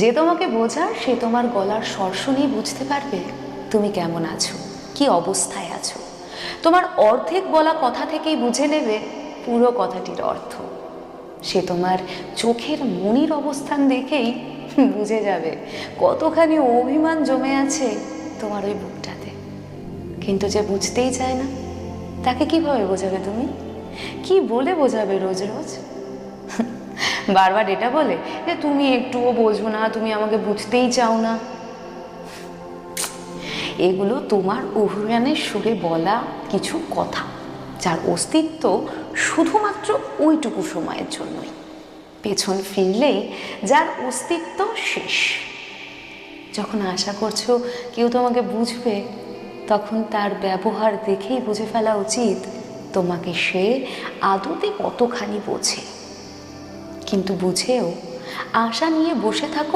যে তোমাকে বোঝার সে তোমার গলার স্বর শুনেই বুঝতে পারবে তুমি কেমন আছো, কি অবস্থায় আছো। তোমার অর্ধেক বলা কথা থেকেই বুঝে নেবে পুরো কথাটির অর্থ। সে তোমার চোখের মনির অবস্থান দেখেই বুঝে যাবে কতখানি অভিমান জমে আছে তোমার ওই বুকটাতে। কিন্তু যে বুঝতেই চায় না, তাকে কিভাবে বোঝাবে তুমি? কি বলে বোঝাবে রোজ রোজ? বারবার এটা বলে যে তুমি একটুও বোঝো না, তুমি আমাকে বুঝতেই চাও না। এগুলো তোমার অভিমানের সুরে বলা কিছু কথা, যার অস্তিত্ব শুধুমাত্র ওইটুকু সময়ের জন্যই। পেছন ফিরলেই যার অস্তিত্ব শেষ। যখন আশা করছো কেউ তোমাকে বুঝবে, তখন তার ব্যবহার দেখেই বুঝে ফেলা উচিত তোমাকে সে আদতে কতখানি বোঝে। কিন্তু বুঝেও আশা নিয়ে বসে থাকো